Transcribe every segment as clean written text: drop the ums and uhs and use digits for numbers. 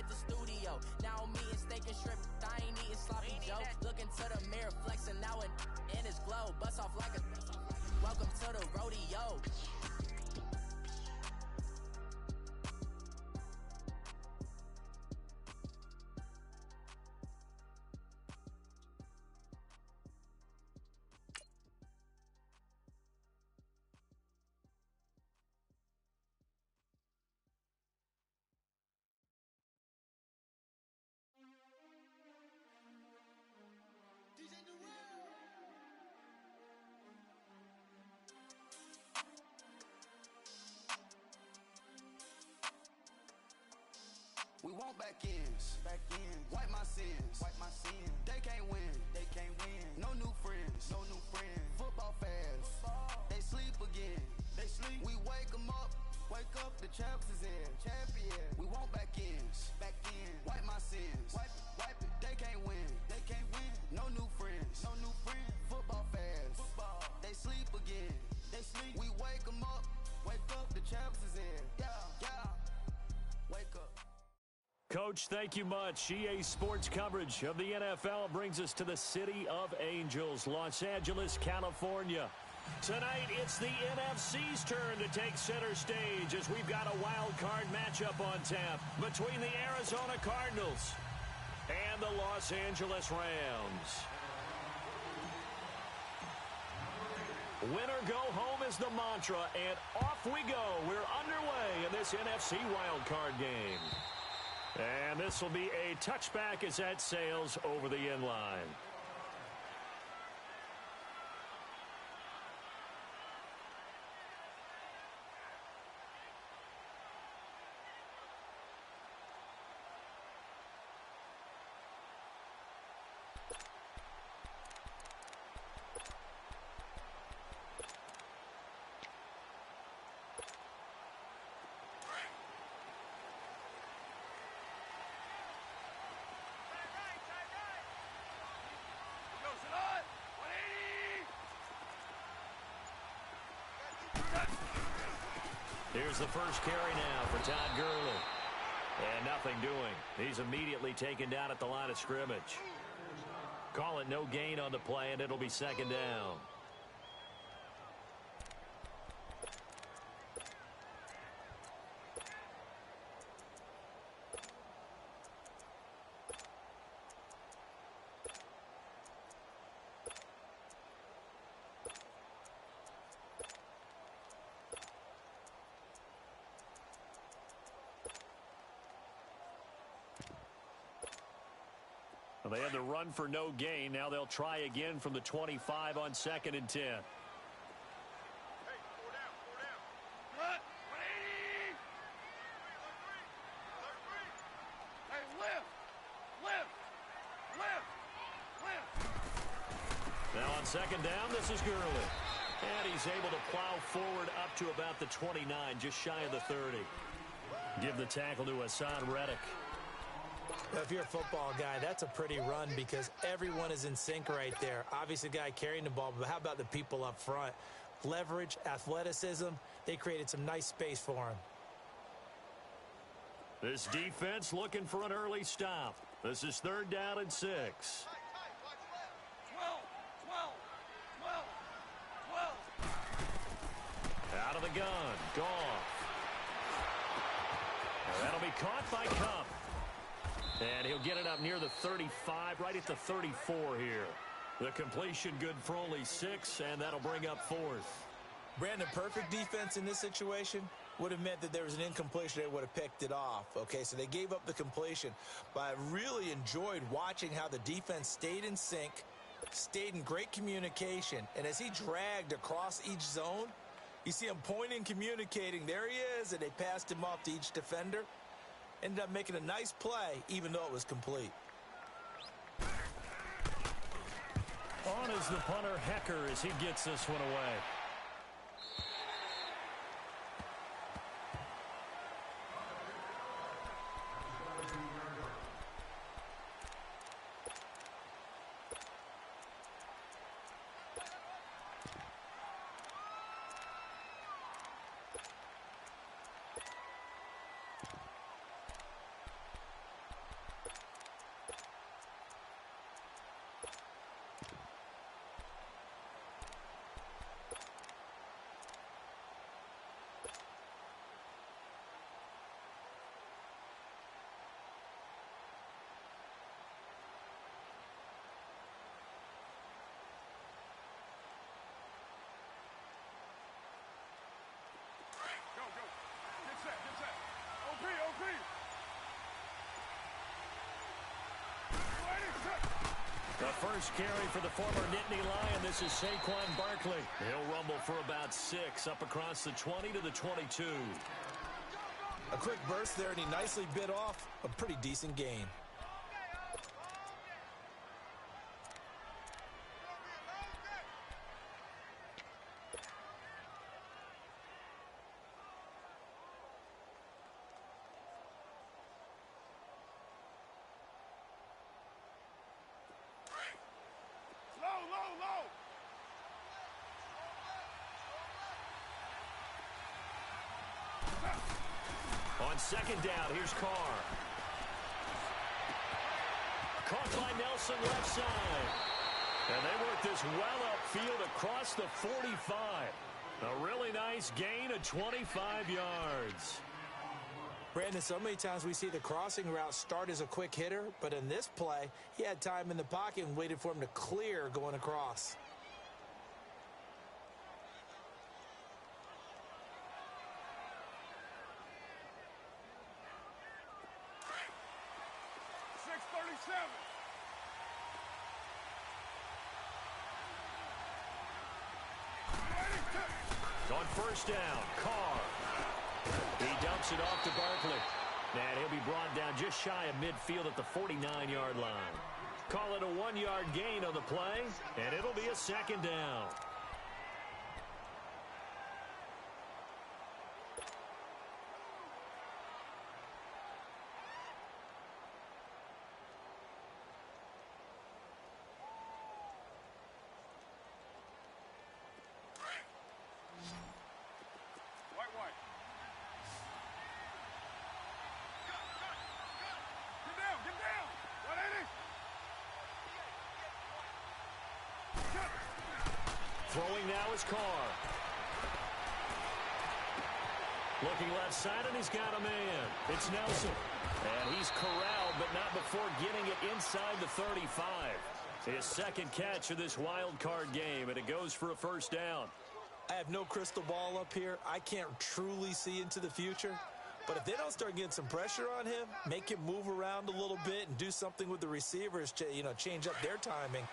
at the studio. Now I'm eating steak and shrimp, I ain't eating sloppy Joe. Looking to the mirror, flexing now in his glow. Bust off like a welcome to the rodeo. We want back ends, wipe my sins, they can't win, no new friends, football fans, they sleep again, we wake them up, the champs is in, we want back ends, wipe my sins, wipe it, they can't win, no new friends, football fans, they sleep again, we wake them up, the champs is in, yeah, wake up. Coach, thank you much. EA Sports coverage of the NFL brings us to the City of Angels, Los Angeles, California. Tonight, it's the NFC's turn to take center stage as we've got a wild card matchup on tap between the Arizona Cardinals and the Los Angeles Rams. Winner go home is the mantra, and off we go. We're underway in this NFC wild card game. And this will be a touchback as that sails over the end line. Here's the first carry now for Todd Gurley. And nothing doing. He's immediately taken down at the line of scrimmage. Call it no gain on the play, and it'll be second down. Well, they had the run for no gain. Now they'll try again from the 25 on 2nd and 10. Now on 2nd down, this is Gurley. And he's able to plow forward up to about the 29, just shy of the 30. Give the tackle to Hassan Reddick. If you're a football guy, that's a pretty run because everyone is in sync right there. Obviously, the guy carrying the ball, but how about the people up front? Leverage, athleticism, they created some nice space for him. This defense looking for an early stop. This is 3rd down and 6. 12. Out of the gun, Goff. That'll be caught by Kupp. And he'll get it up near the 35, right at the 34 here. The completion good for only 6, and that'll bring up 4th. Brandon, perfect defense in this situation would have meant that there was an incompletion. They would have picked it off. Okay, so they gave up the completion. But I really enjoyed watching how the defense stayed in sync, stayed in great communication. And as he dragged across each zone, you see him pointing, communicating. There he is, and they passed him off to each defender. Ended up making a nice play, even though it was complete. On is the punter, Hecker, as he gets this one away. first carry for the former Nittany Lion. This is Saquon Barkley. He'll rumble for about 6 up across the 20 to the 22. A quick burst there, and he nicely bit off a pretty decent gain. On second down, here's Carr. Caught by Nelson left side. And they work this well upfield across the 45. A really nice gain of 25 yards. Brandon, so many times we see the crossing route start as a quick hitter, but in this play, he had time in the pocket and waited for him to clear going across. On first down, Carr. He dumps it off to Barkley. And he'll be brought down just shy of midfield at the 49-yard line. Call it a 1-yard gain on the play, and it'll be a second down. Throwing now is Carr. Looking left side, and he's got a man. It's Nelson. And he's corralled, but not before getting it inside the 35. His second catch of this wild card game, and it goes for a first down. I have no crystal ball up here. I can't truly see into the future. But if they don't start getting some pressure on him, make him move around a little bit and do something with the receivers, change up their timing,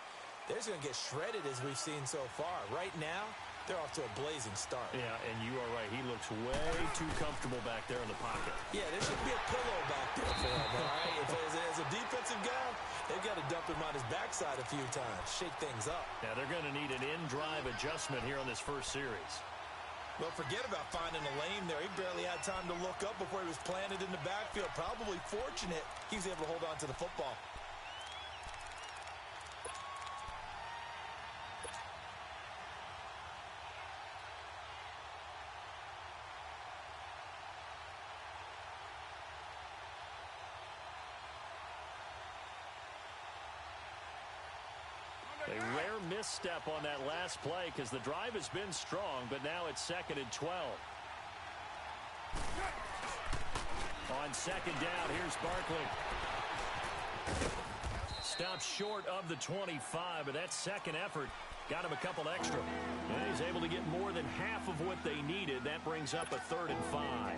they're just going to get shredded as we've seen so far. Right now, they're off to a blazing start. Yeah, and you are right. He looks way too comfortable back there in the pocket. Yeah, there should be a pillow back there for him, all right? As a defensive guy, they've got to dump him on his backside a few times, shake things up. Yeah, they're going to need an in-drive adjustment here on this first series. Well, forget about finding a lane there. He barely had time to look up before he was planted in the backfield. Probably fortunate he was able to hold on to the football. A rare misstep on that last play because the drive has been strong, but now it's 2nd and 12. On second down, here's Barkley. Stops short of the 25, but that second effort got him a couple extra. And he's able to get more than half of what they needed. That brings up a 3rd and 5.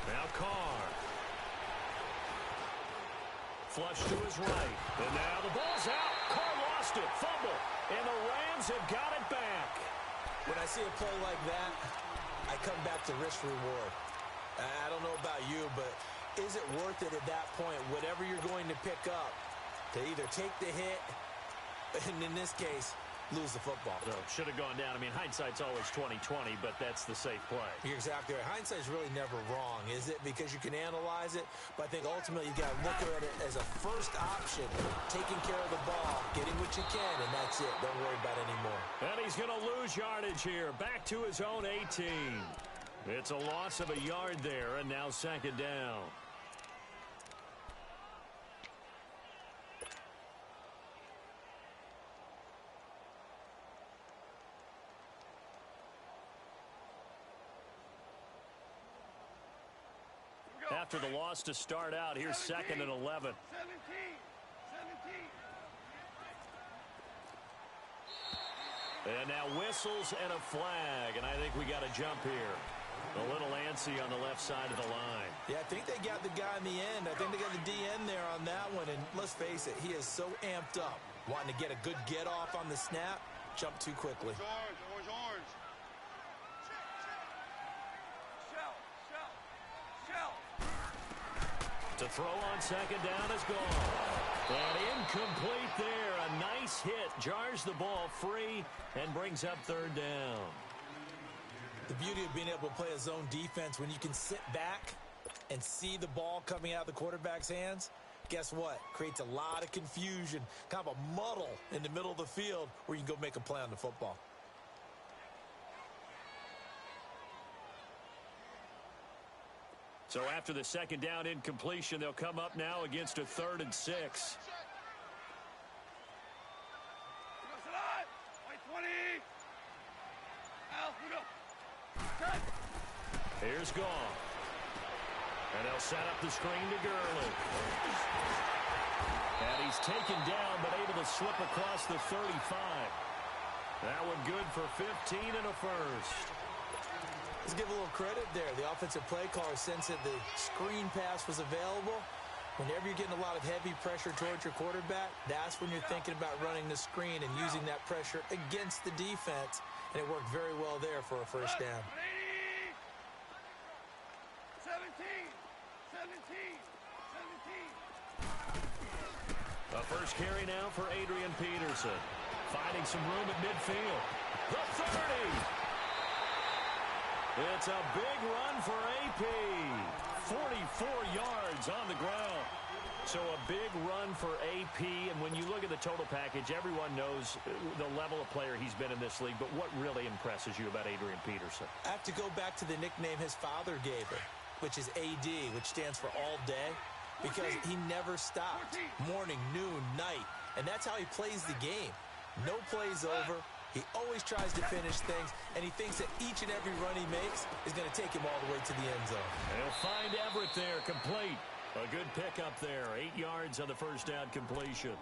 Now Carr. Flush to his right. And now the ball's out. Carr lost it. Fumble. And the Rams have got it back. When I see a play like that, I come back to risk reward. I don't know about you, but is it worth it at that point, whatever you're going to pick up, to either take the hit, and in this case, lose the football? So should have gone down. I mean, hindsight's always 20/20, but that's the safe play. You're exactly right. Hindsight's really never wrong, is it? Because you can analyze it, but I think ultimately you got to look at it as a first option, taking care of the ball, getting what you can, and that's it. Don't worry about it anymore. And he's going to lose yardage here, back to his own 18. It's a loss of a yard there, and now 2nd down. after the loss to start out. Here's 2nd and 11. 17. And now whistles and a flag, and I think we got a jump here. A little antsy on the left side of the line. Yeah, I think they got the guy in the end. I think they got the DN there on that one. And let's face it, he is so amped up, wanting to get a good get off on the snap, jump too quickly. Orange. Shell. To throw on 2nd down is gone. And incomplete there. A nice hit. Jars the ball free and brings up 3rd down. The beauty of being able to play a zone defense when you can sit back and see the ball coming out of the quarterback's hands, guess what? Creates a lot of confusion, kind of a muddle in the middle of the field where you can go make a play on the football. So after the 2nd down incompletion, they'll come up now against a 3rd and 6. Here's Gong. And they'll set up the screen to Gurley. And he's taken down, but able to slip across the 35. That one good for 15 and a first. Let's give a little credit there. The offensive play caller sensed that the screen pass was available. Whenever you're getting a lot of heavy pressure towards your quarterback, that's when you're thinking about running the screen and using that pressure against the defense. And it worked very well there for a first down. 17. A first carry now for Adrian Peterson. Finding some room at midfield. The 30. It's a big run for AP. 44 yards on the ground. So a big run for AP, and when you look at the total package, everyone knows the level of player he's been in this league, but what really impresses you about Adrian Peterson? I have to go back to the nickname his father gave him, which is AD, which stands for all day, because he never stopped. Morning, noon, night, and that's how he plays the game. No plays over. He always tries to finish things, and he thinks that each and every run he makes is going to take him all the way to the end zone. They'll find Everett there, complete. A good pickup there. 8 yards on the first down completion.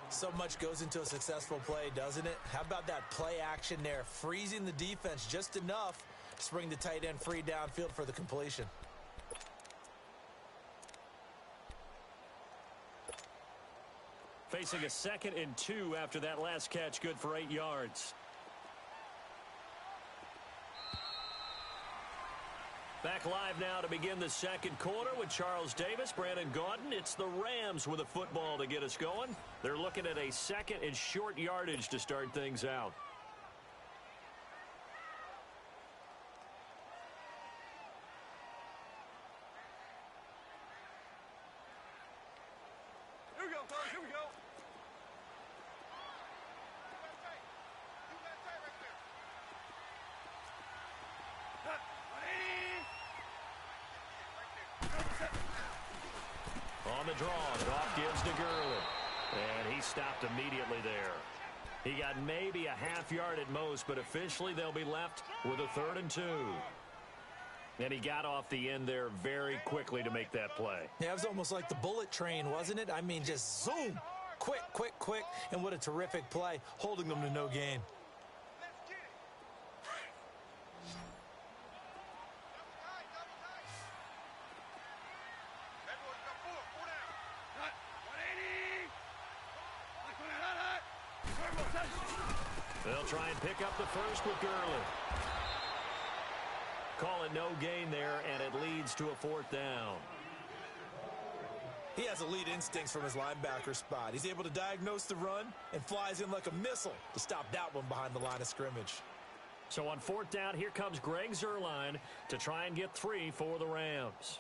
So much goes into a successful play, doesn't it? How about that play action there? Freezing the defense just enough to bring the tight end free downfield for the completion. Facing a 2nd and 2 after that last catch, good for 8 yards. Back live now to begin the 2nd quarter with Charles Davis, Brandon Gaudin. It's the Rams with a football to get us going. They're looking at a 2nd and short yardage to start things out. Here we go, fellas. Here we go. On the draw, Goff gives to Gurley. And he stopped immediately there. He got maybe a half yard at most, but officially they'll be left with a 3rd and 2. And he got off the end there very quickly to make that play. Yeah, it was almost like the bullet train, wasn't it? I mean, just zoom. Quick. And what a terrific play, holding them to no gain. They'll try and pick up the first with Gurley. Call it no gain there, and it leads to a 4th down. He has elite instincts from his linebacker spot. He's able to diagnose the run and flies in like a missile to stop that one behind the line of scrimmage. So on 4th down, here comes Greg Zuerlein to try and get 3 for the Rams.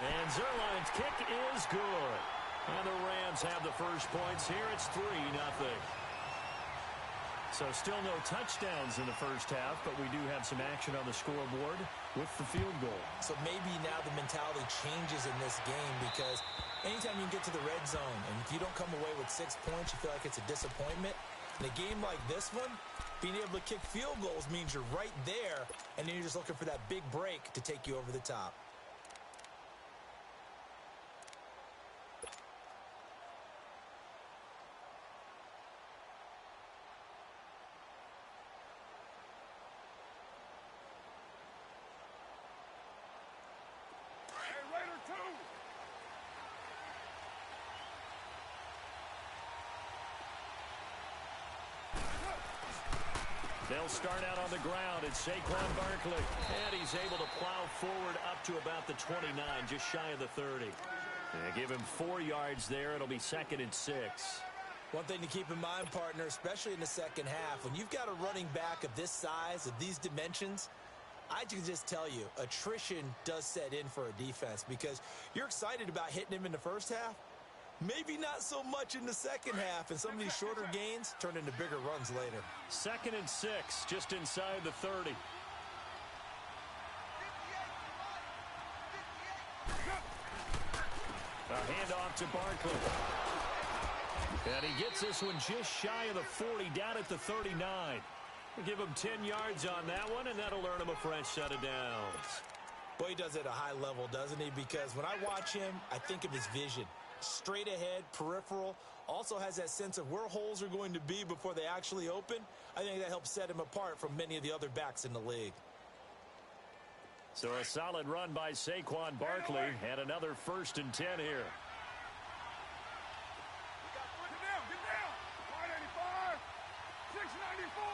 And Zuerlein's kick is good. And the Rams have the first points here. It's 3-0. So still no touchdowns in the first half, but we do have some action on the scoreboard with the field goal. So maybe now the mentality changes in this game, because anytime you can get to the red zone and if you don't come away with 6 points, you feel like it's a disappointment. In a game like this one, being able to kick field goals means you're right there, and then you're just looking for that big break to take you over the top. Hey, Raider 2. They'll start out on the ground. It's Saquon Barkley. And he's able to plow forward up to about the 29, just shy of the 30. Give him 4 yards there. It'll be 2nd and 6. One thing to keep in mind, partner, especially in the second half, when you've got a running back of this size, of these dimensions, I can just tell you, attrition does set in for a defense because you're excited about hitting him in the first half. Maybe not so much in the second half, and some of these shorter gains turn into bigger runs later. 2nd and 6, just inside the 30. A handoff to Barkley. And he gets this one just shy of the 40, down at the 39. We'll give him 10 yards on that one, and that'll earn him a fresh set of downs. Boy, he does it at a high level, doesn't he? Because when I watch him, I think of his vision. Straight ahead, peripheral, also has that sense of where holes are going to be before they actually open. I think that helps set him apart from many of the other backs in the league. So a solid run by Saquon Barkley, and another 1st and 10 here. Get down. 585. 694.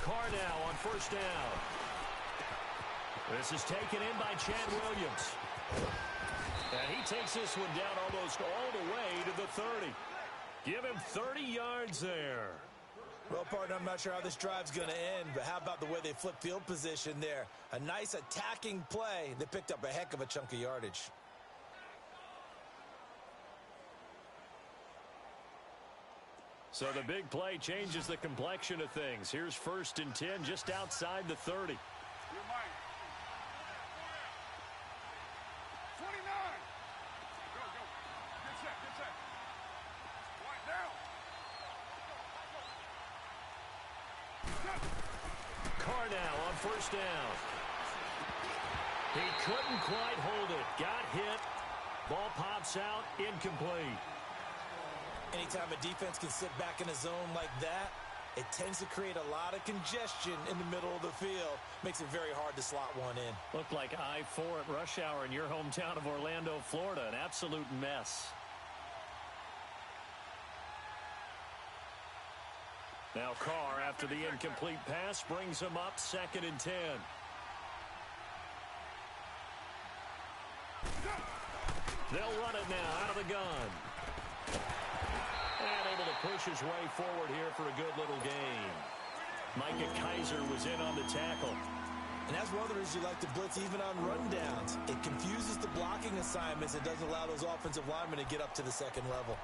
Carr now on 1st down. This is taken in by Chad Williams. And he takes this one down almost all the way to the 30. Give him 30 yards there. Well, partner, I'm not sure how this drive's going to end, but how about the way they flip field position there? A nice attacking play that picked up a heck of a chunk of yardage. So the big play changes the complexion of things. Here's 1st and 10 just outside the 30. You're mine. 29. Go. Get set. Right down. Carr now on 1st down. He couldn't quite hold it. Got hit. Ball pops out. Incomplete. Anytime a defense can sit back in a zone like that, it tends to create a lot of congestion in the middle of the field. Makes it very hard to slot one in. Looked like I-4 at rush hour in your hometown of Orlando, Florida. An absolute mess. Now Carr, after the incomplete pass, brings him up 2nd and 10. They'll run it now out of the gun. And able to push his way forward here for a good little gain. Micah Kaiser was in on the tackle. And as runners, you like to blitz even on rundowns. It confuses the blocking assignments and doesn't allow those offensive linemen to get up to the second level.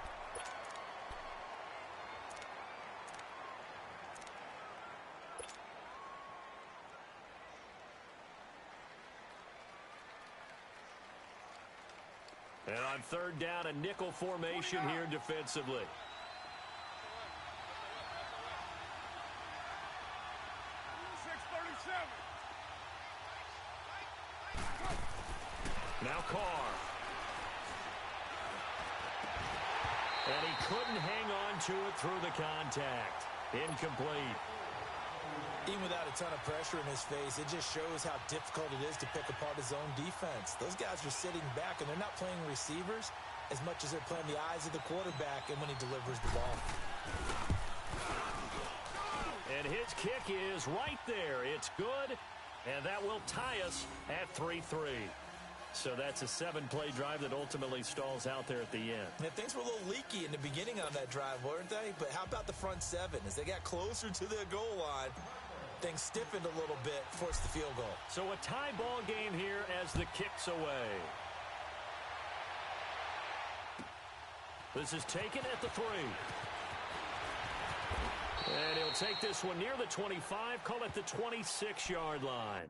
And on 3rd down, a nickel formation here defensively. Now Carr. And he couldn't hang on to it through the contact. Incomplete. Even without a ton of pressure in his face, it just shows how difficult it is to pick apart his own defense. Those guys are sitting back, and they're not playing receivers as much as they're playing the eyes of the quarterback and when he delivers the ball. And his kick is right there. It's good, and that will tie us at 3-3. So that's a 7-play drive that ultimately stalls out there at the end. Yeah, things were a little leaky in the beginning on that drive, weren't they? But how about the front 7? As they got closer to their goal line, things stiffened a little bit, forced the field goal. So a tie ball game here as the kick's away. This is taken at the 3. And he'll take this one near the 25, call it the 26-yard line.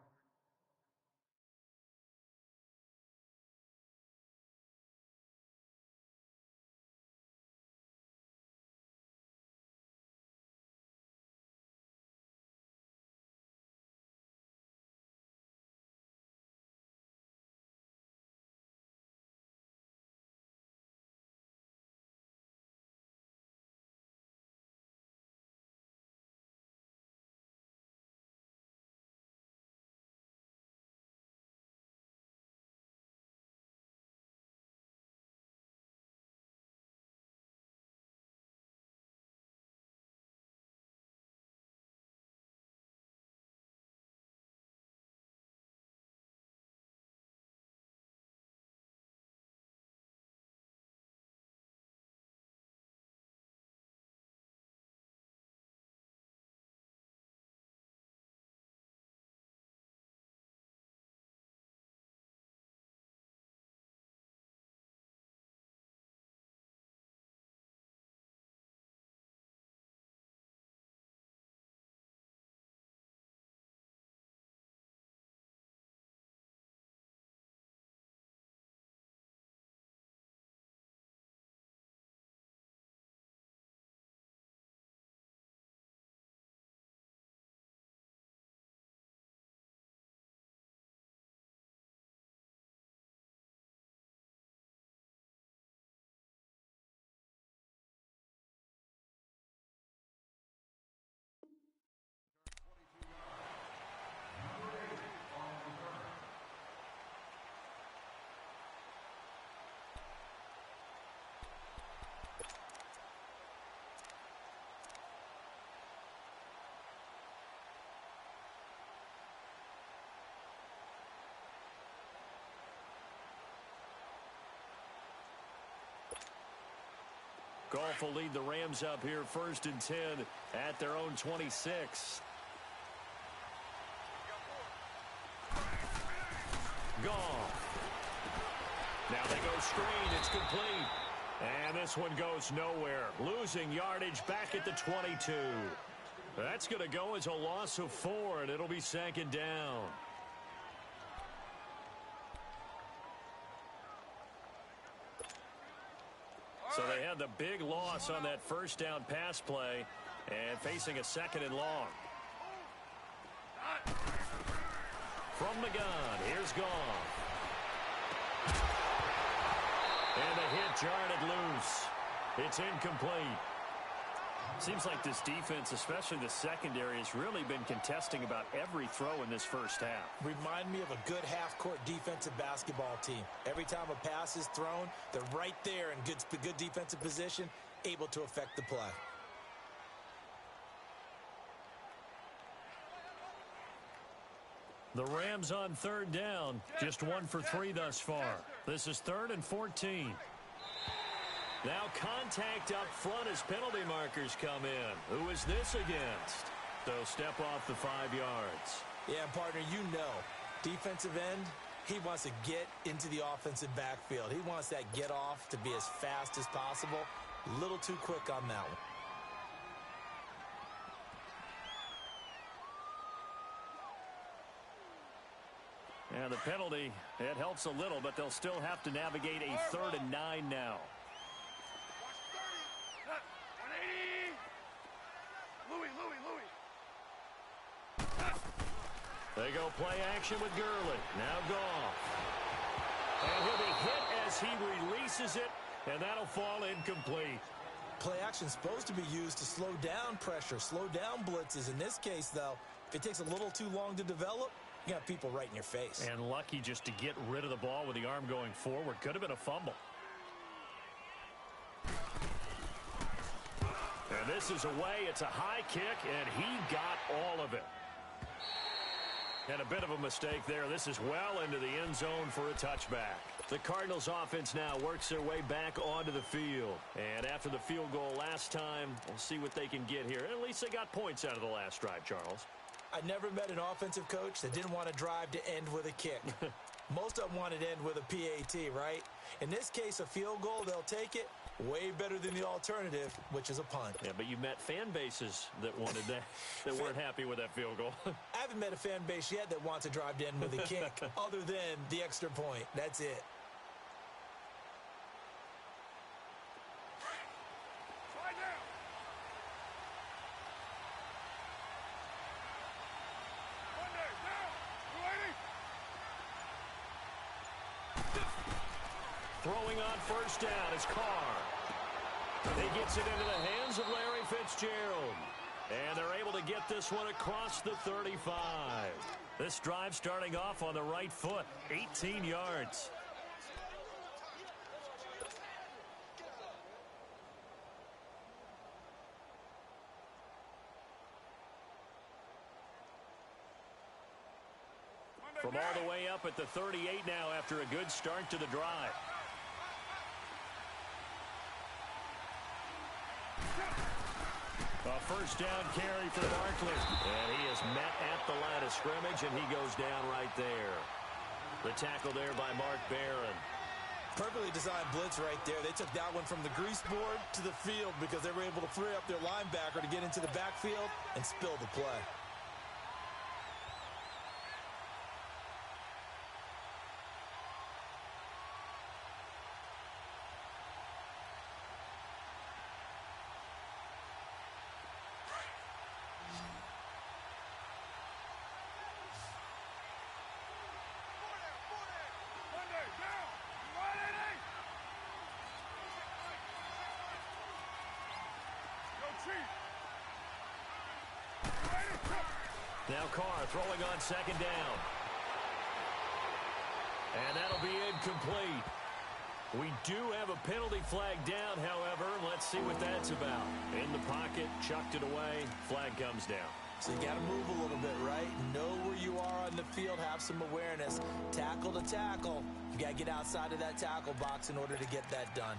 Golf will lead the Rams up here 1st and 10 at their own 26. Goff. Now they go screen. It's complete. And this one goes nowhere. Losing yardage back at the 22. That's going to go as a loss of 4, and it'll be 2nd down. So they had the big loss on that 1st down pass play and facing a 2nd and long. From the gun, here's Goff. And the hit jarred loose. It's incomplete. Seems like this defense, especially the secondary, has really been contesting about every throw in this 1st half. Remind me of a good half-court defensive basketball team. Every time a pass is thrown, they're right there in good defensive position, able to affect the play. The Rams on 3rd down, just 1 for 3 thus far. This is 3rd and 14. Now contact up front as penalty markers come in. Who is this against? So step off the 5 yards. Yeah, partner, you know, defensive end, he wants to get into the offensive backfield. He wants that get off to be as fast as possible. A little too quick on that one. And the penalty, it helps a little, but they'll still have to navigate a 3rd and 9 now. 180. Louis. They go play action with Gurley. Now Goff. And he'll be hit as he releases it, and that'll fall incomplete. Play action is supposed to be used to slow down pressure, slow down blitzes. In this case, though, if it takes a little too long to develop, you got people right in your face. And lucky just to get rid of the ball with the arm going forward. Could have been a fumble. And this is away. It's a high kick, and he got all of it. And a bit of a mistake there. This is well into the end zone for a touchback. The Cardinals offense now works their way back onto the field. And after the field goal last time, we'll see what they can get here. At least they got points out of the last drive, Charles. I never met an offensive coach that didn't want to drive to end with a kick. Most of them wanted to end with a PAT, right? In this case, a field goal, they'll take it. Way better than the alternative, which is a punt. Yeah, but you met fan bases that wanted that, that weren't happy with that field goal. I haven't met a fan base yet that wants to drive to end with a kick, other than the extra point. That's it. Slide down. Monday, down. 280. Throwing on 1st down is Carr. He gets it into the hands of Larry Fitzgerald. And they're able to get this one across the 35. This drive starting off on the right foot, 18 yards. From all the way up at the 38 now after a good start to the drive. A 1st down carry for Barkley. And he is met at the line of scrimmage, and he goes down right there. The tackle there by Mark Barron. Perfectly designed blitz right there. They took that one from the grease board to the field because they were able to free up their linebacker to get into the backfield and spill the play. Monday, down. 180. Go Chief. 180. Now Carr throwing on 2nd down. And that'll be incomplete. We do have a penalty flag down, however. Let's see what that's about. In the pocket, chucked it away, flag comes down. So you got to move a little bit, right? Know where you are on the field, have some awareness. Tackle to tackle. You got to get outside of that tackle box in order to get that done.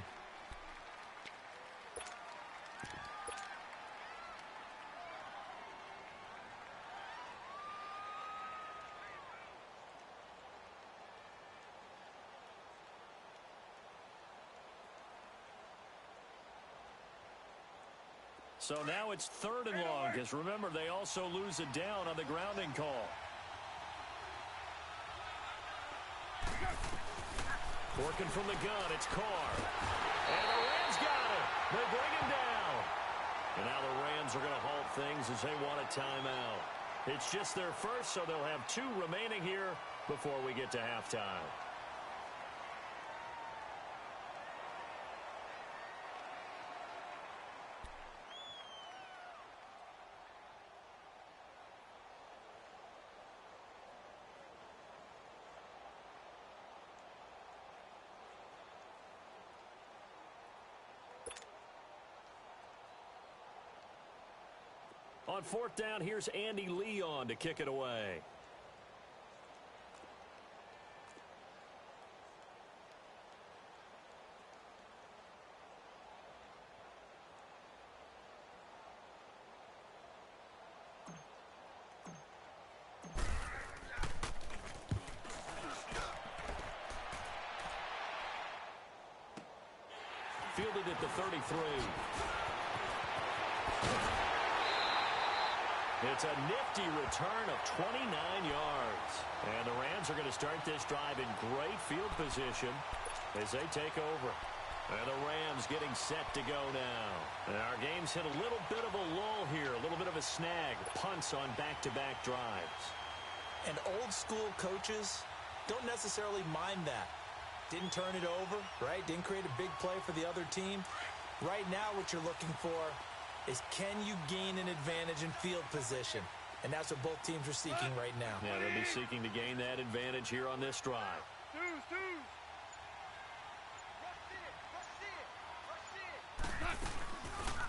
So now it's 3rd and long, because remember, they also lose a down on the grounding call. Working from the gun, it's Carr. And the Rams got it. They bring him down. And now the Rams are going to halt things as they want a timeout. It's just their first, so they'll have 2 remaining here before we get to halftime. On 4th down, here's Andy Leon to kick it away. Fielded at the 33. It's a nifty return of 29 yards. And the Rams are going to start this drive in great field position as they take over. And the Rams getting set to go now. And our game's hit a little bit of a lull here, a little bit of a snag. Punts on back-to-back drives. And old-school coaches don't necessarily mind that. Didn't turn it over, right? Didn't create a big play for the other team. Right now what you're looking for is can you gain an advantage in field position? And that's what both teams are seeking right now. Yeah, they'll be seeking to gain that advantage here on this drive.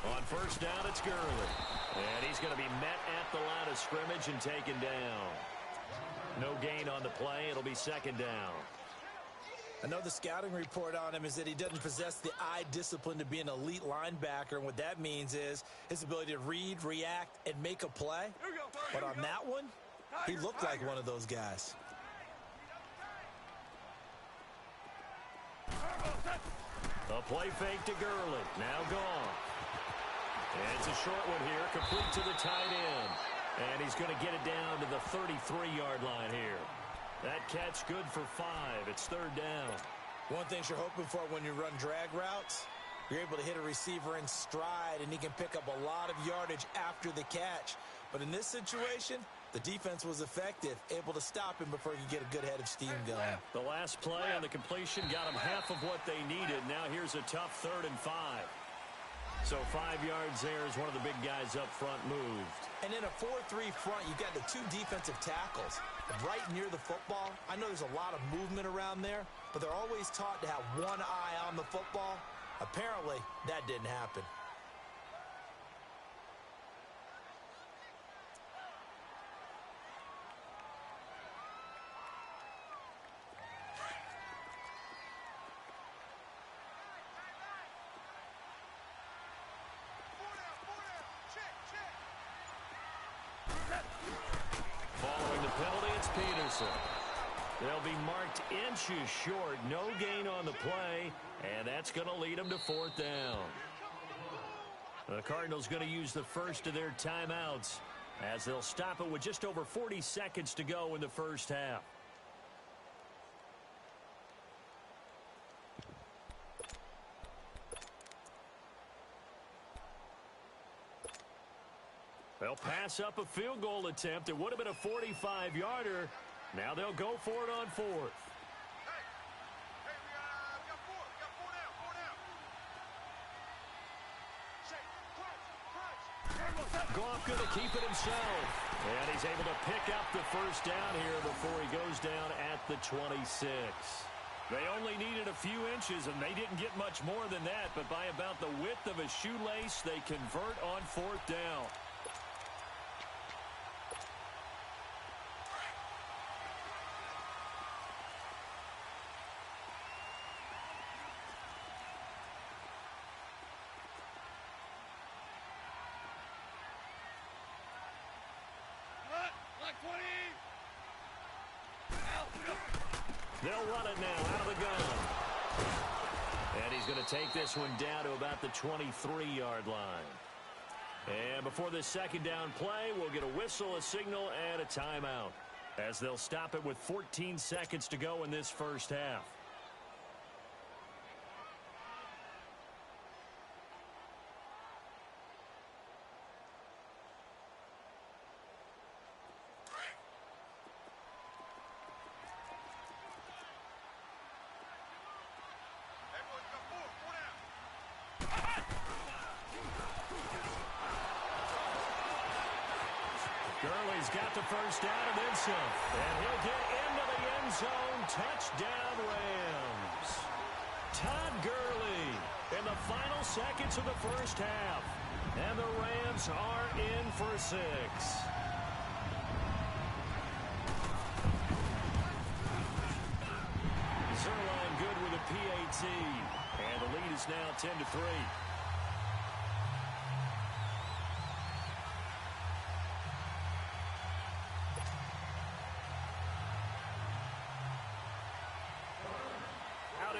On 1st down, it's Gurley. And he's going to be met at the line of scrimmage and taken down. No gain on the play. It'll be 2nd down. I know the scouting report on him is that he doesn't possess the eye discipline to be an elite linebacker. And what that means is his ability to read, react, and make a play. But on that one, he looked like one of those guys. A play fake to Gurley. Now gone. And it's a short one here, complete to the tight end. And he's going to get it down to the 33-yard line here. That catch good for 5. It's 3rd down. One thing you're hoping for when you run drag routes, you're able to hit a receiver in stride, and he can pick up a lot of yardage after the catch. But in this situation, the defense was effective, able to stop him before he could get a good head of steam going. The last play on the completion got him half of what they needed. Now here's a tough 3rd and 5. So 5 yards there as one of the big guys up front moved. And in a 4-3 front, you've got the 2 defensive tackles right near the football. I know there's a lot of movement around there, but they're always taught to have one eye on the football. Apparently, that didn't happen. They'll be marked inches short. No gain on the play, and that's going to lead them to 4th down. The Cardinals going to use the first of their timeouts as they'll stop it with just over 40 seconds to go in the first half. They'll pass up a field goal attempt. It would have been a 45-yarder. Now they'll go for it on 4th. Goff going to keep it himself. And he's able to pick up the 1st down here before he goes down at the 26. They only needed a few inches, and they didn't get much more than that. But by about the width of a shoelace, they convert on 4th down. They'll run it now out of the gun. And he's going to take this one down to about the 23-yard line. And before this second down play, we'll get a whistle, a signal, and a timeout, as they'll stop it with 14 seconds to go in this first half. Gurley's got the first down and then some. And he'll get into the end zone. Touchdown, Rams. Todd Gurley in the final seconds of the first half. And the Rams are in for 6. Zerline good with a PAT. And the lead is now 10-3.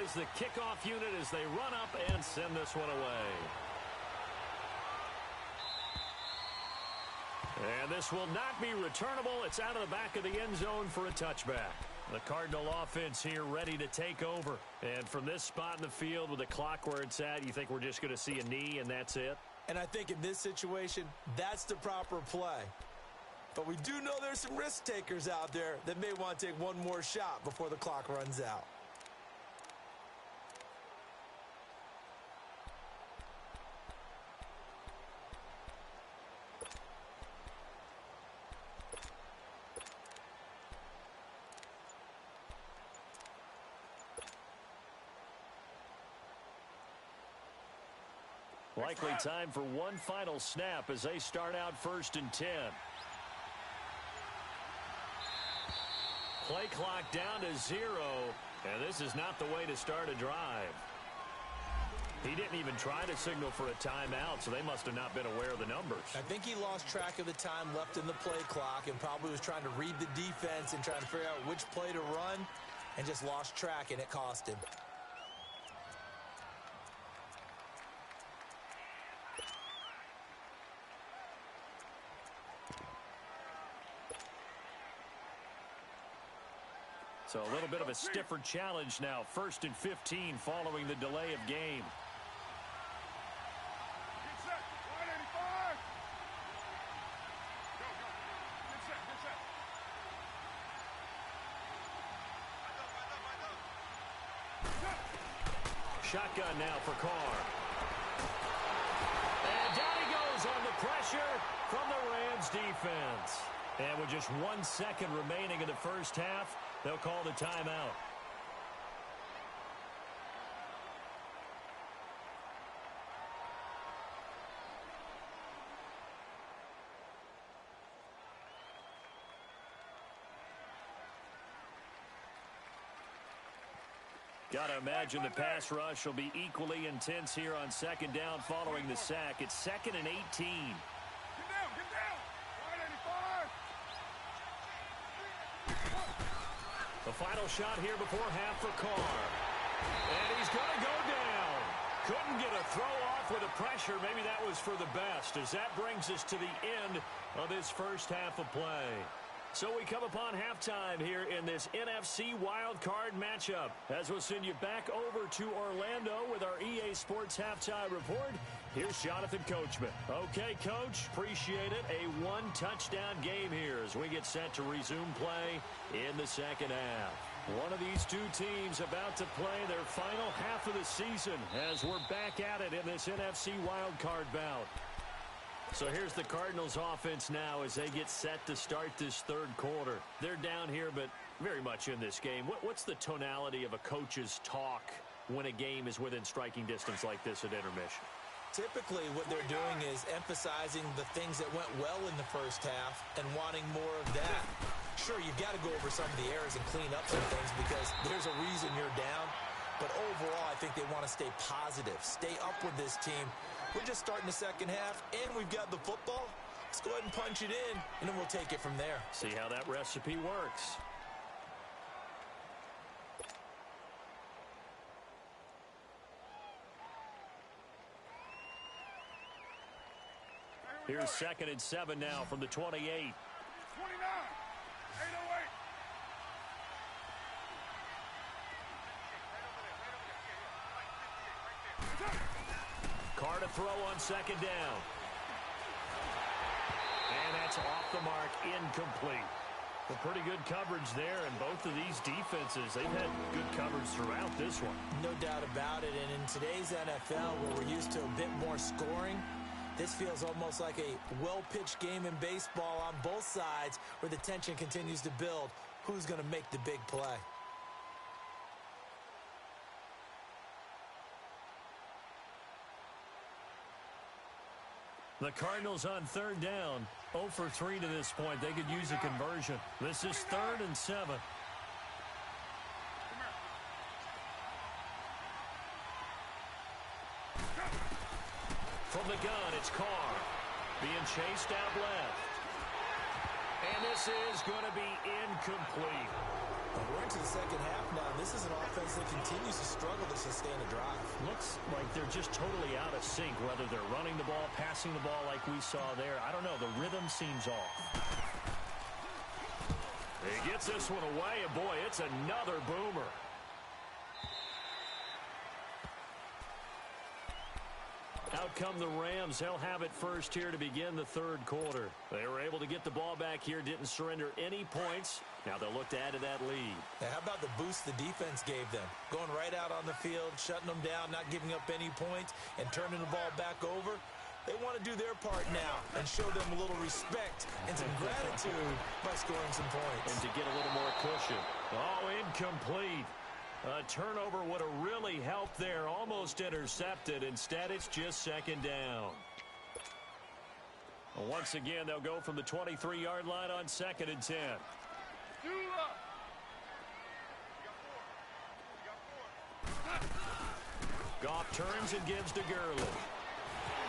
Is the kickoff unit as they run up and send this one away. And this will not be returnable. It's out of the back of the end zone for a touchback. The Cardinal offense here ready to take over. And from this spot in the field with the clock where it's at, you think we're just going to see a knee and that's it? And I think in this situation, that's the proper play. But we do know there's some risk takers out there that may want to take one more shot before the clock runs out. Likely time for one final snap as they start out 1st and 10. Play clock down to 0, and this is not the way to start a drive. He didn't even try to signal for a timeout, so they must have not been aware of the numbers. I think he lost track of the time left in the play clock and probably was trying to read the defense and trying to figure out which play to run and just lost track, and it cost him. So a little bit of a stiffer challenge now. 1st and 15 following the delay of game. Get set. 185. Go, go. Get set, get set. Shotgun now for Carr. And down he goes on the pressure from the Rams defense. And with just 1 second remaining in the first half, they'll call the timeout. Got to imagine the pass rush will be equally intense here on 2nd down following the sack. It's 2nd and 18. Get down, get down. 185. The final shot here before half for Carr. And he's going to go down. Couldn't get a throw off with the pressure. Maybe that was for the best, as that brings us to the end of this first half of play. So we come upon halftime here in this NFC wildcard matchup, as we'll send you back over to Orlando with our EA Sports halftime report. Here's Jonathan Coachman. Okay, Coach, appreciate it. A one-touchdown game here as we get set to resume play in the second half. One of these two teams about to play their final half of the season as we're back at it in this NFC wildcard bout. So here's the Cardinals offense now as they get set to start this third quarter. They're down here, but very much in this game. What's the tonality of a coach's talk when a game is within striking distance like this at intermission? Typically, what they're doing is emphasizing the things that went well in the first half and wanting more of that. Sure, you've got to go over some of the errors and clean up some things because there's a reason you're down. But overall, I think they want to stay positive, stay up with this team. We're just starting the second half, and we've got the football. Let's go ahead and punch it in, and then we'll take it from there. See how that recipe works. Hey, Here's 2nd and 7 now from the 28. 29. 808. Carr to throw on 2nd down. And that's off the mark, incomplete. Well, pretty good coverage there, and both of these defenses, they've had good coverage throughout this one. No doubt about it, and in today's NFL, where we're used to a bit more scoring, this feels almost like a well-pitched game in baseball on both sides where the tension continues to build. Who's going to make the big play? The Cardinals on 3rd down, 0 for 3 to this point. They could use a conversion. This is 3rd and 7. From the gun, it's Carr. Being chased out left. And this is going to be incomplete. Well, we're into the second half now. This is an offense that continues to struggle to sustain a drive. Looks like they're just totally out of sync, whether they're running the ball, passing the ball like we saw there. I don't know. The rhythm seems off. He gets this one away, and boy, it's another boomer. Out come the Rams. They'll have it first here to begin the 3rd quarter. They were able to get the ball back here, didn't surrender any points. Now they'll look to add to that lead. Now, how about the boost the defense gave them? Going right out on the field, shutting them down, not giving up any points, and turning the ball back over. They want to do their part now and show them a little respect and some gratitude by scoring some points. And to get a little more cushion. Oh, incomplete. A turnover would have really helped there. Almost intercepted. Instead, it's just 2nd down. Well, once again, they'll go from the 23-yard line on 2nd and 10. Goff turns and gives to Gurley.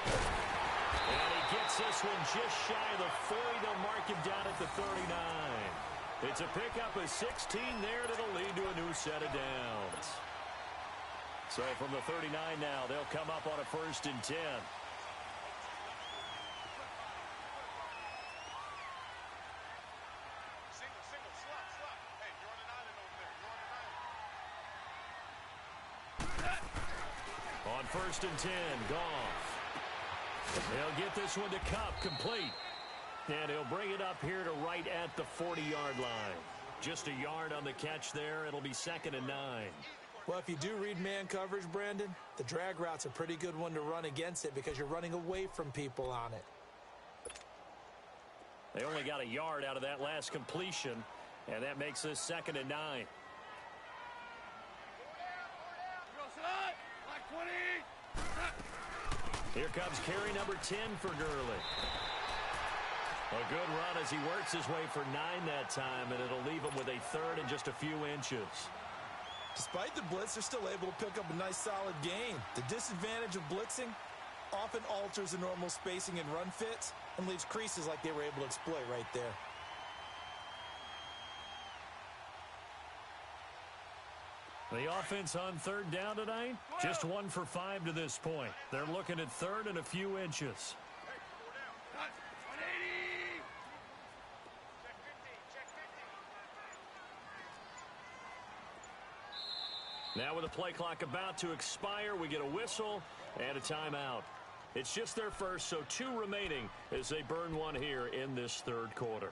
And he gets this one just shy of the 40. They'll mark him down at the 39. It's a pickup of 16 there that'll lead to a new set of downs. So from the 39 now, they'll come up on a 1st and 10. On 1st and 10, Goff. They'll get this one to Cup, complete. And he'll bring it up here to right at the 40-yard line. Just a yard on the catch there. It'll be 2nd and 9. Well, if you do read man coverage, Brandon, the drag route's a pretty good one to run against it because you're running away from people on it. They only got a yard out of that last completion, and that makes this 2nd and 9. Here comes carry number 10 for Gurley. A good run as he works his way for 9 that time, and it'll leave him with a 3rd and just a few inches. Despite the blitz, they're still able to pick up a nice solid gain. The disadvantage of blitzing often alters the normal spacing and run fits and leaves creases like they were able to exploit right there. The offense on 3rd down tonight, just 1 for 5 to this point. They're looking at 3rd and a few inches. Now with the play clock about to expire, we get a whistle and a timeout. It's just their first, so 2 remaining as they burn one here in this 3rd quarter.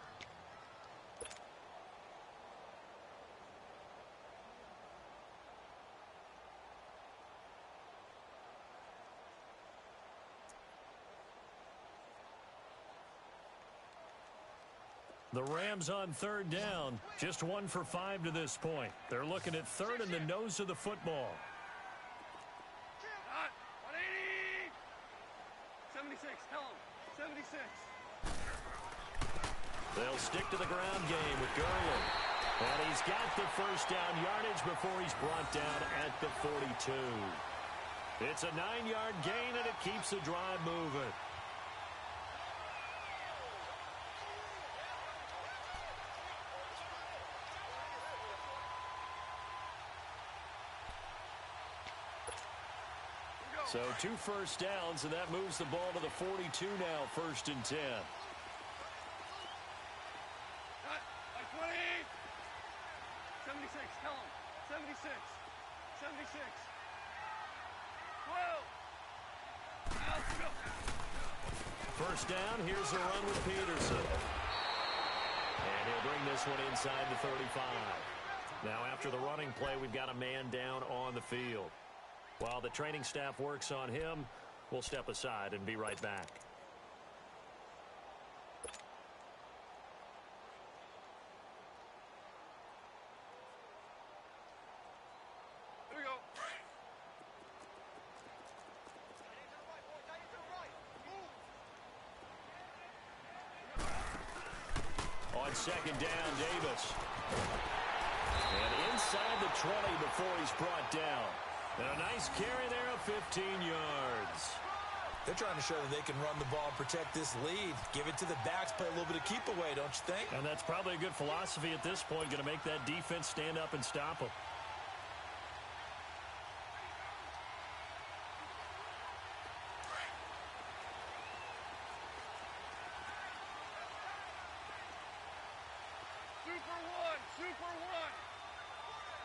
The Rams on 3rd down, just 1 for 5 to this point. They're looking at 3rd and the nose of the football. 76, tell him. 76. They'll stick to the ground game with Gurley. And he's got the first down yardage before he's brought down at the 42. It's a 9-yard gain, and it keeps the drive moving. So 2 first downs, and that moves the ball to the 42 now, 1st and 10. Like 20. 76, tell him. 76. 76. 12. Let's go. First down, here's a run with Peterson. And he'll bring this one inside the 35. Now after the running play, we've got a man down on the field. While the training staff works on him, we'll step aside and be right back. Here we go. On 2nd down, Davis. And inside the 20 before he's brought down. And a nice carry there of 15 yards. They're trying to show that they can run the ball and protect this lead. Give it to the backs, play a little bit of keep away, don't you think? And that's probably a good philosophy at this point, going to make that defense stand up and stop them. Super one.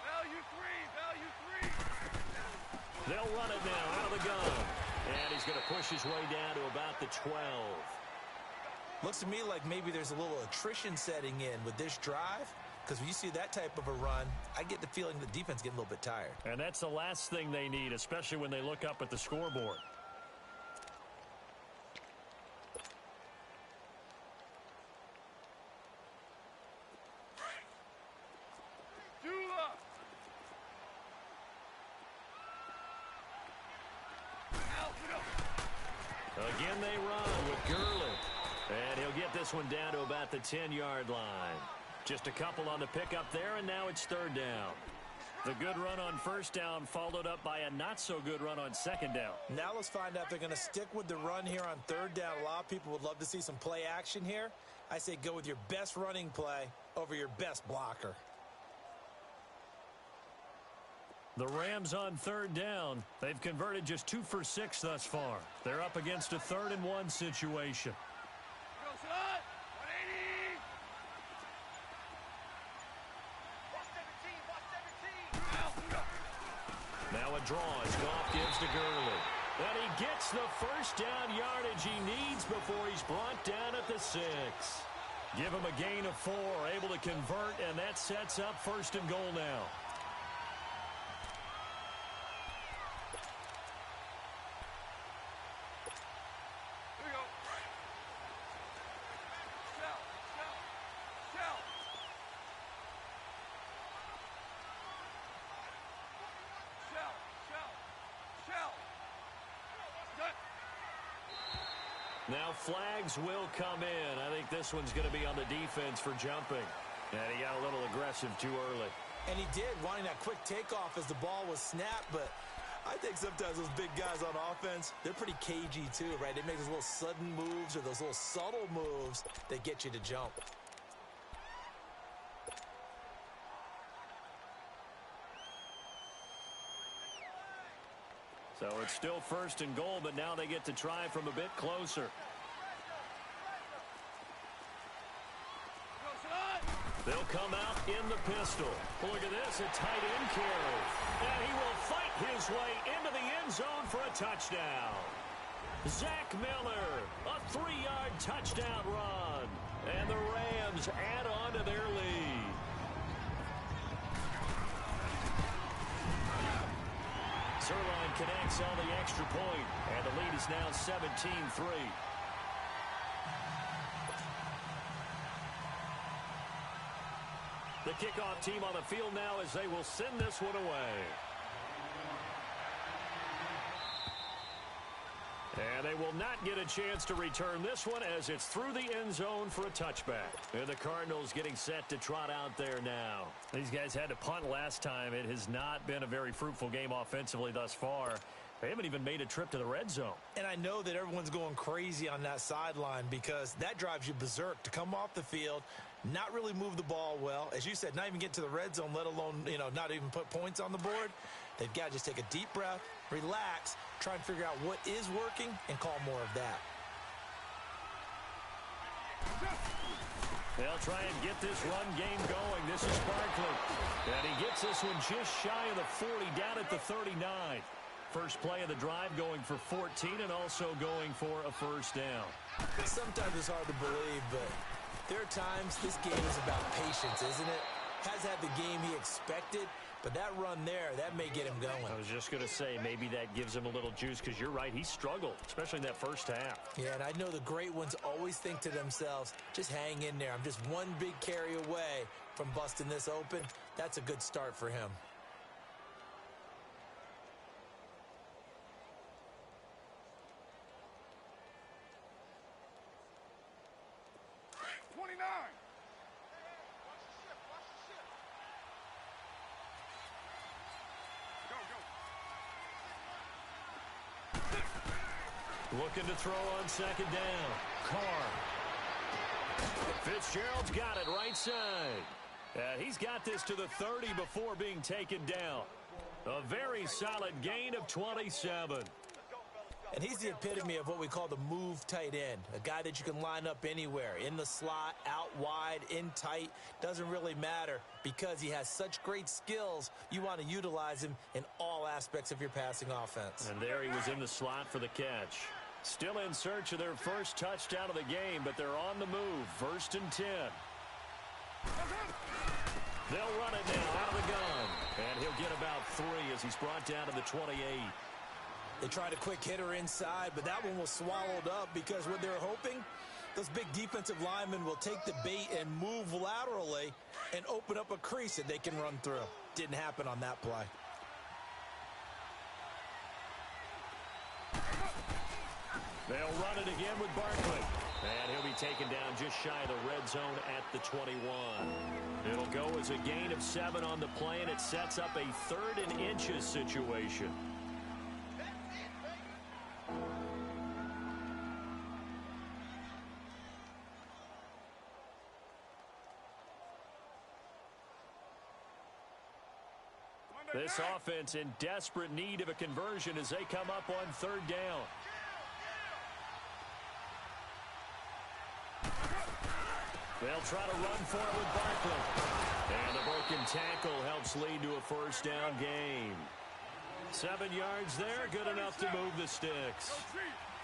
Value 3. They'll run it now out of the gun. And he's going to push his way down to about the 12. Looks to me like maybe there's a little attrition setting in with this drive. Because when you see that type of a run, I get the feeling the defense getting a little bit tired. And that's the last thing they need, especially when they look up at the scoreboard. Again they run with Gurley. And he'll get this one down to about the 10-yard line. Just a couple on the pickup there, and now it's 3rd down. The good run on 1st down followed up by a not-so-good run on 2nd down. Now let's find out if they're going to stick with the run here on 3rd down. A lot of people would love to see some play action here. I say go with your best running play over your best blocker. The Rams on 3rd down. They've converted just 2 for 6 thus far. They're up against a 3rd and 1 situation. Go, son! 180! Now a draw as Goff gives to Gurley. And he gets the 1st down yardage he needs before he's brought down at the 6. Give him a gain of 4, able to convert, and that sets up 1st and goal now. Now flags will come in. I think this one's going to be on the defense for jumping. And he got a little aggressive too early. And he did, wanting that quick takeoff as the ball was snapped. But I think sometimes those big guys on offense, they're pretty cagey too, right? They make those little sudden moves or those little subtle moves that get you to jump. So it's still 1st and goal, but now they get to try from a bit closer. They'll come out in the pistol. Look at this, a tight end carry. And he will fight his way into the end zone for a touchdown. Zach Miller, a 3-yard touchdown run. And the Rams add on to their lead. Zerline connects on the extra point, and the lead is now 17-3. The kickoff team on the field now as they will send this one away. And they will not get a chance to return this one as it's through the end zone for a touchback. And the Cardinals getting set to trot out there now. These guys had to punt last time. It has not been a very fruitful game offensively thus far. They haven't even made a trip to the red zone. And I know that everyone's going crazy on that sideline because that drives you berserk to come off the field, not really move the ball well. As you said, not even get to the red zone, let alone, not even put points on the board. They've got to just take a deep breath, relax, try and figure out what is working, and call more of that. They'll try and get this run game going. This is Barkley. And he gets this one just shy of the 40, down at the 39. First play of the drive going for 14 and also going for a first down. Sometimes it's hard to believe, but there are times this game is about patience, isn't it? Has had the game he expected, but that run there, that may get him going. I was just going to say, maybe that gives him a little juice, because you're right, he struggled, especially in that first half. Yeah, and I know the great ones always think to themselves, just hang in there. I'm just one big carry away from busting this open. That's a good start for him. Looking to throw on second down. Carr. Fitzgerald's got it right side. He's got this to the 30 before being taken down. A very solid gain of 27. And he's the epitome of what we call the move tight end. A guy that you can line up anywhere. In the slot, out wide, in tight. Doesn't really matter because he has such great skills. You want to utilize him in all aspects of your passing offense. And there he was in the slot for the catch. Still in search of their first touchdown of the game, but they're on the move. 1st and 10. They'll run it now out of the gun. And he'll get about 3 as he's brought down to the 28. They tried a quick hitter inside, but that one was swallowed up because what they're hoping, those big defensive linemen will take the bait and move laterally and open up a crease that they can run through. Didn't happen on that play. They'll run it again with Barkley. And he'll be taken down just shy of the red zone at the 21. It'll go as a gain of 7 on the play, and it sets up a 3rd and inches situation. This offense in desperate need of a conversion as they come up on 3rd down. They'll try to run for it with Barkley. And the broken tackle helps lead to a first down gain. 7 yards there, good enough to move the sticks.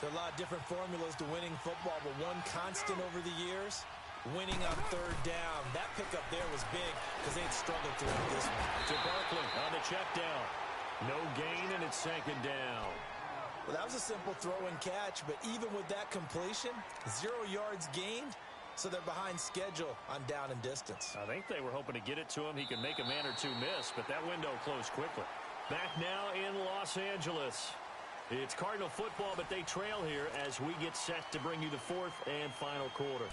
There are a lot of different formulas to winning football, but one constant over the years, winning on 3rd down. That pickup there was big because they had struggled throughout this one. To Barkley on the check down. No gain, and it's 2nd down. Well, that was a simple throw and catch, but even with that completion, 0 yards gained, so they're behind schedule on down and distance. I think they were hoping to get it to him. He could make a man or two miss, but that window closed quickly. Back now in Los Angeles. It's Cardinal football, but they trail here as we get set to bring you the 4th and final quarter.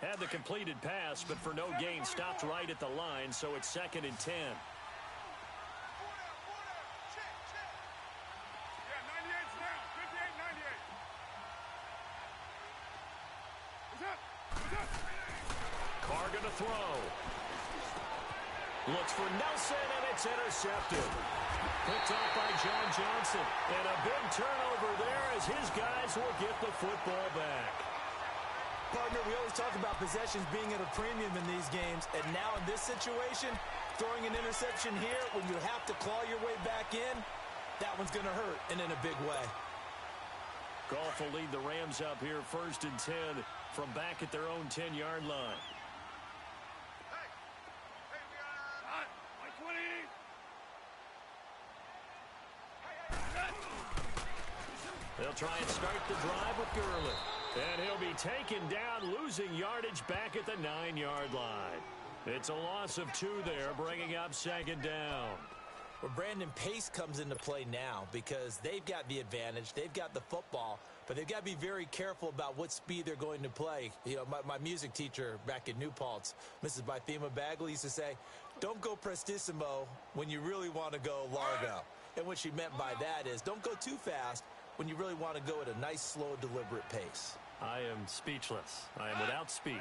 Had the completed pass, but for no gain, stopped right at the line, so it's 2nd and 10. Carr gonna throw. Looks for Nelson, and it's intercepted. Picked off by John Johnson. And a big turnover there as his guys will get the football back. Partner, we always talk about possessions being at a premium in these games, and now in this situation, throwing an interception here when you have to claw your way back in, that one's going to hurt, and in a big way. Goff will lead the Rams up here 1st and 10 from back at their own 10-yard line. They'll try and start the drive with Gurley. And he'll be taken down, losing yardage back at the 9-yard line. It's a loss of 2 there, bringing up 2nd down. Well, Brandon, pace comes into play now because they've got the advantage. They've got the football, but they've got to be very careful about what speed they're going to play. You know, my music teacher back in New Paltz, Mrs. Bythema Bagley, used to say, don't go prestissimo when you really want to go largo. And what she meant by that is don't go too fast when you really want to go at a nice, slow, deliberate pace. I am speechless. I am without speech.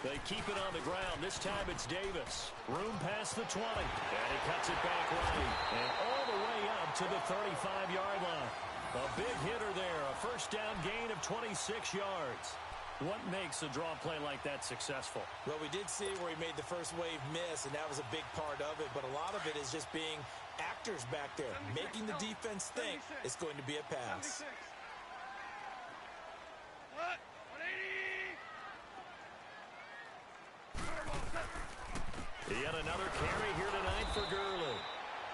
They keep it on the ground. This time it's Davis. Room past the 20. And he cuts it back right. And all the way up to the 35-yard line. A big hitter there. A first down gain of 26 yards. What makes a draw play like that successful? Well, we did see where he made the first wave miss, and that was a big part of it. But a lot of it is just being actors back there, making the defense think it's going to be a pass. Yet another carry here tonight for Gurley.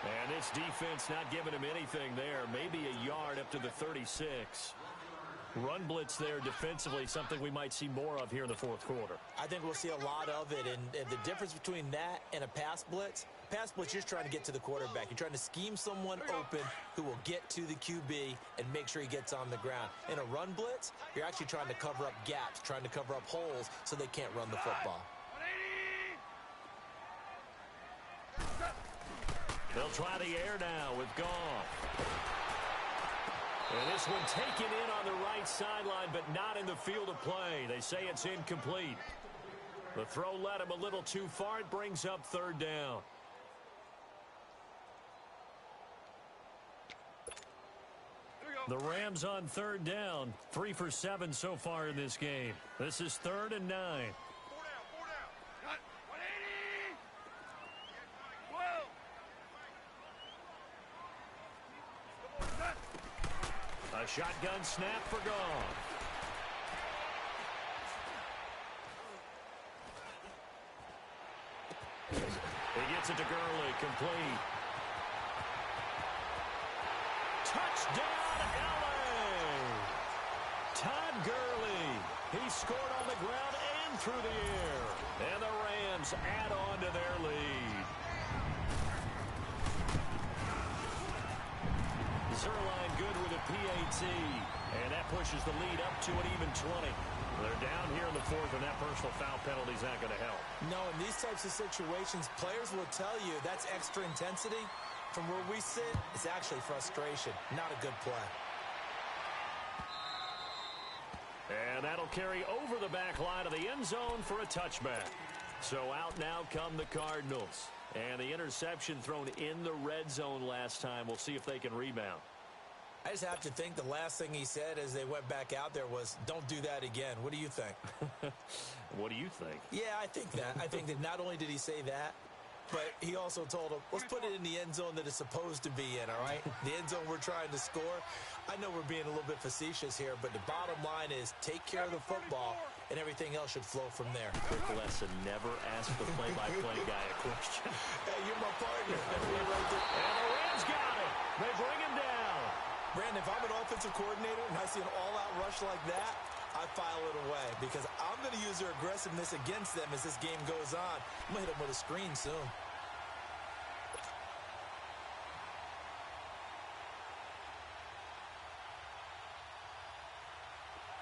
And this defense not giving him anything there. Maybe a yard up to the 36. Run blitz there defensively, something we might see more of here in the fourth quarter. I think we'll see a lot of it, and the difference between that and a pass blitz, you're just trying to get to the quarterback. You're trying to scheme someone open who will get to the QB and make sure he gets on the ground. In a run blitz, you're actually trying to cover up gaps, trying to cover up holes so they can't run the football. They'll try the air now with Goff. And this one taken in on the right sideline, but not in the field of play. They say it's incomplete. The throw led him a little too far. It brings up third down. The Rams on third down. 3 for 7 so far in this game. This is 3rd and 9. 4 down, 4 down. Cut. 180. 12. A shotgun snap for Goff. He gets it to Gurley, complete. Touchdown, LA! Todd Gurley. He scored on the ground and through the air. And the Rams add on to their lead. Zerline good with a PAT. And that pushes the lead up to an even 20. They're down here in the fourth, and that personal foul penalty is not going to help. No, in these types of situations, players will tell you that's extra intensity. From where we sit, it's actually frustration, not a good play. And that'll carry over the back line of the end zone for a touchback. So out now come the Cardinals. And the interception thrown in the red zone last time. We'll see if they can rebound. I just have to think the last thing he said as they went back out there was, don't do that again. What do you think? What do you think? Yeah, I think that. I think that not only did he say that, but he also told him, let's put it in the end zone that it's supposed to be in, all right? The end zone we're trying to score. I know we're being a little bit facetious here, but the bottom line is take care of the football, and everything else should flow from there. Quick lesson, never ask the play-by-play guy a question. Hey, you're my partner. And the Rams got it. They bring him down. Brandon, if I'm an offensive coordinator and I see an all-out rush like that, I file it away because I'm going to use their aggressiveness against them as this game goes on. I'm going to hit them with a screen soon.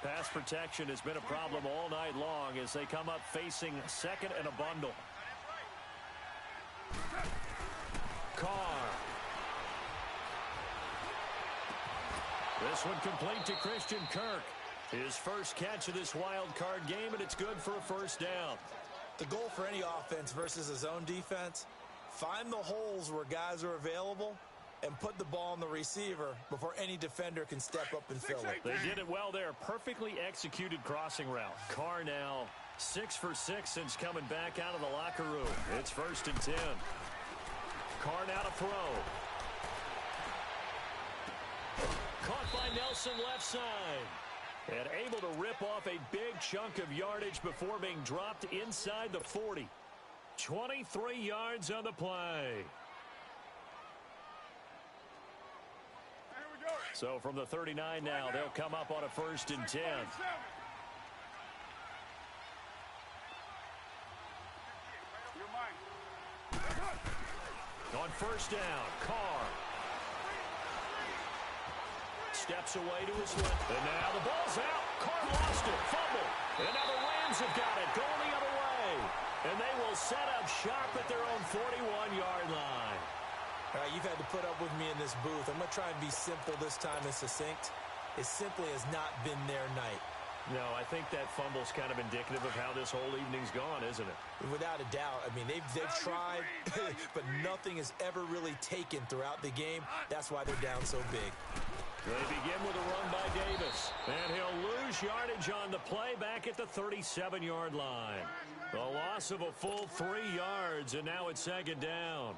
Pass protection has been a problem all night long as they come up facing second and a bundle. Carr. This one complete to Christian Kirk. His first catch of this wild card game, and it's good for a first down. The goal for any offense versus a zone defense, find the holes where guys are available and put the ball on the receiver before any defender can step up and fill it. They did it well there. Perfectly executed crossing route. Carr now 6 for 6 since coming back out of the locker room. It's 1st and 10. Carr now to throw. Caught by Nelson left side. And able to rip off a big chunk of yardage before being dropped inside the 40. 23 yards on the play. So from the 39 now, they'll come up on a 1st and 10. first down. Carr steps away to his left. And now the ball's out. Carr lost it. Fumble. And now the Rams have got it. Going the other way. And they will set up shop at their own 41-yard line. All right, you've had to put up with me in this booth. I'm going to try and be simple this time and succinct. It simply has not been their night. No, I think that fumble's kind of indicative of how this whole evening's gone, isn't it? Without a doubt. I mean, they've tried, but nothing has ever really taken throughout the game. That's why they're down so big. They begin with a run by Davis. And he'll lose yardage on the play back at the 37-yard line. A loss of a full 3 yards, and now it's second down.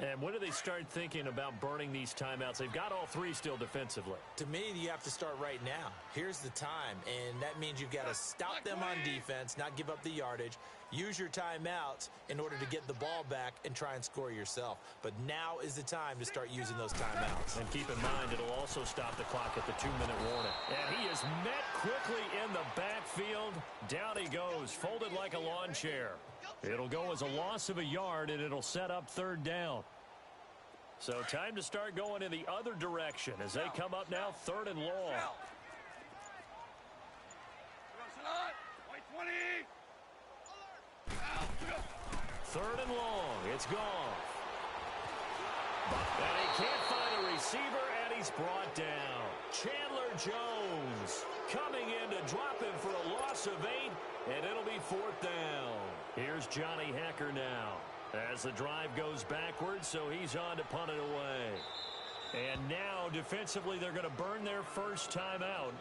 And when do they start thinking about burning these timeouts? They've got all 3 still defensively. To me, you have to start right now. Here's the time, and that means you've got to stop them on defense, not give up the yardage, use your timeouts in order to get the ball back and try and score yourself. But now is the time to start using those timeouts. And keep in mind, it'll also stop the clock at the 2-minute warning. And he is met quickly in the backfield. Down he goes, folded like a lawn chair. It'll go as a loss of a yard, and it'll set up third down. So time to start going in the other direction as they come up now, third and long. Third and long. It's gone. And he can't find a receiver, and he's brought down. Chandler Jones coming in to drop him for a loss of 8, and it'll be fourth down. Here's Johnny Hekker now as the drive goes backwards, so he's on to punt it away. And now defensively they're going to burn their first timeout.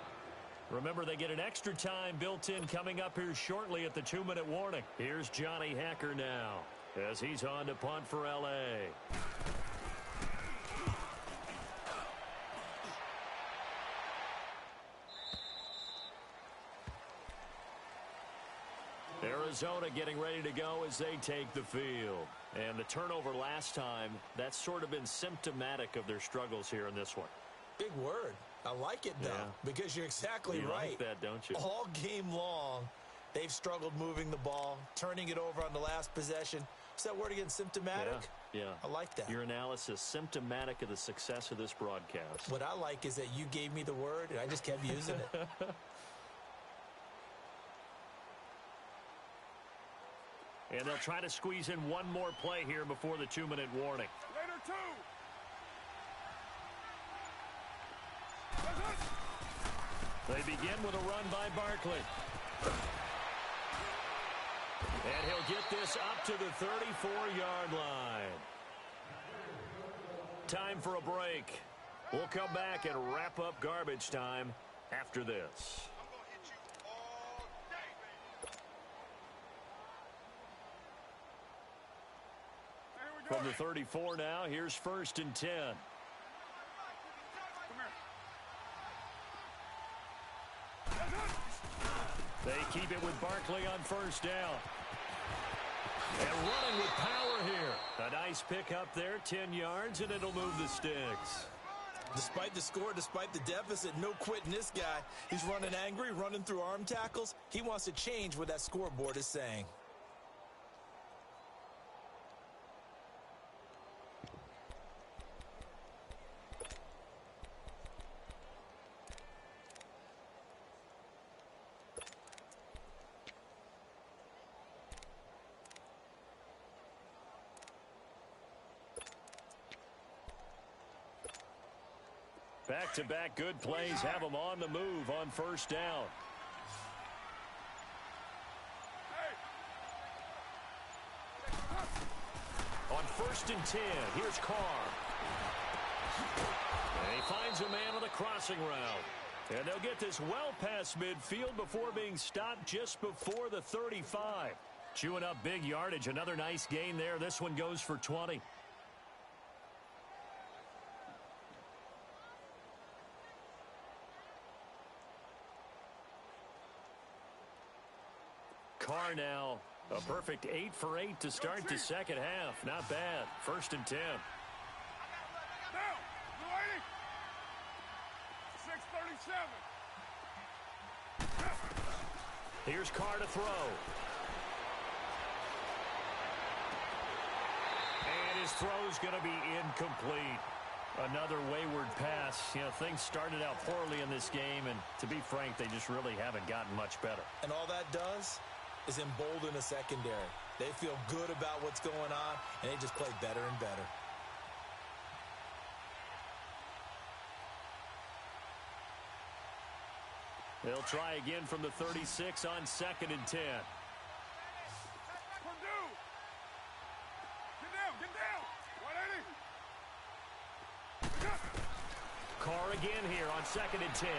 Remember, they get an extra time built in coming up here shortly at the 2-minute warning. Here's Johnny Hekker now as he's on to punt for L.A. Arizona getting ready to go as they take the field. And the turnover last time, that's sort of been symptomatic of their struggles here in this one. Big word. I like it, though, because you're exactly right. You like that, don't you? All game long, they've struggled moving the ball, turning it over on the last possession. Is that word again, symptomatic? Yeah. I like that. Your analysis, symptomatic of the success of this broadcast. What I like is that you gave me the word, and I just kept using it. And they'll try to squeeze in one more play here before the 2-minute warning. Later, 2. They begin with a run by Barkley. And he'll get this up to the 34-yard line. Time for a break. We'll come back and wrap up garbage time after this. From the 34 now, here's 1st and 10. They keep it with Barkley on first down. And running with power here. A nice pick up there, 10 yards, and it'll move the sticks. Despite the score, despite the deficit, no quitting this guy. He's running angry, running through arm tackles. He wants to change what that scoreboard is saying. Back-to-back good plays have them on the move on first down. On 1st and 10, here's Carr. And he finds a man on the crossing route. And they'll get this well past midfield before being stopped just before the 35. Chewing up big yardage. Another nice gain there. This one goes for 20. Carr now, a perfect 8 for 8 to start the second half. Not bad. 1st and 10. Now, you ready? 6:37. Here's Carr to throw. And his throw's going to be incomplete. Another wayward pass. You know, things started out poorly in this game, and to be frank, they just really haven't gotten much better. And all that does is embolden the secondary. They feel good about what's going on, and they just play better and better. They'll try again from the 36 on 2nd and 10. Carr again here on 2nd and 10.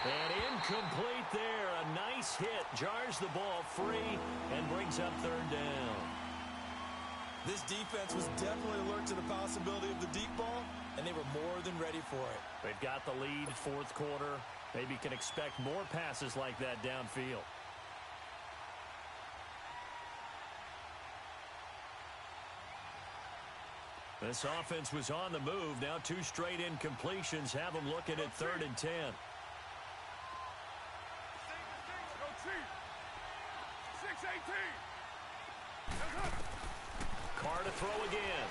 And incomplete there. A nice hit. Jars the ball free and brings up 3rd down. This defense was definitely alert to the possibility of the deep ball, and they were more than ready for it. They've got the lead, 4th quarter. Maybe can expect more passes like that downfield. This offense was on the move. Now 2 straight incompletions have them looking at 3rd and 10. Carr to throw again.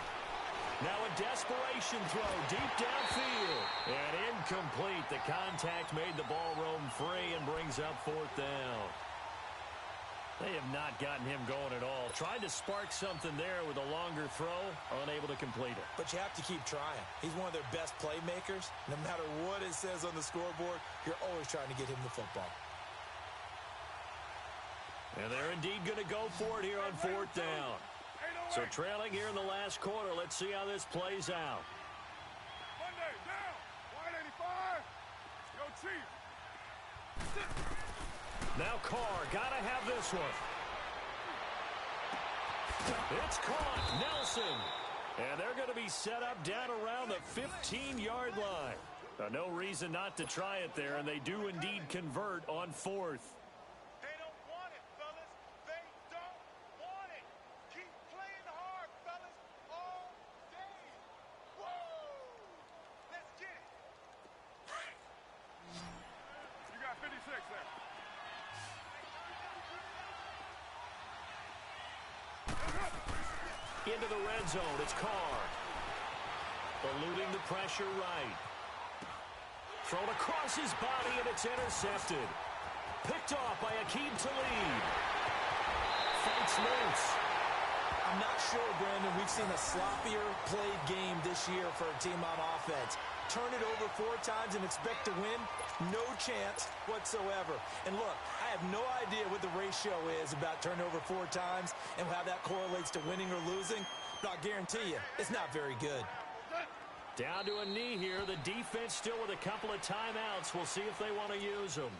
Now a desperation throw deep downfield. And incomplete. The contact made the ball roam free and brings up 4th down. They have not gotten him going at all. Tried to spark something there with a longer throw, unable to complete it. But you have to keep trying. He's one of their best playmakers. No matter what it says on the scoreboard, you're always trying to get him the football. And they're indeed going to go for it here on 4th down. So trailing here in the last quarter. Let's see how this plays out. Monday, down. 185. Yo, Chief. Now Carr, gotta have this one. It's caught, Nelson. And they're going to be set up down around the 15-yard line. No reason not to try it there, and they do indeed convert on 4th. They don't want it, fellas. They don't want it. Keep playing hard, fellas, all day. Woo! Let's get it. You got 56 there. Into the red zone, it's Carr. Eluding the pressure right. Thrown across his body, and it's intercepted. Picked off by Akeem Talib. Fights loose. I'm not sure, Brandon, we've seen a sloppier played game this year for a team on offense. Turn it over 4 times and expect to win? No chance whatsoever. And look, I have no idea what the ratio is about turning over 4 times and how that correlates to winning or losing, but I'll guarantee you, it's not very good. Down to a knee here. The defense still with a couple of timeouts. We'll see if they want to use them.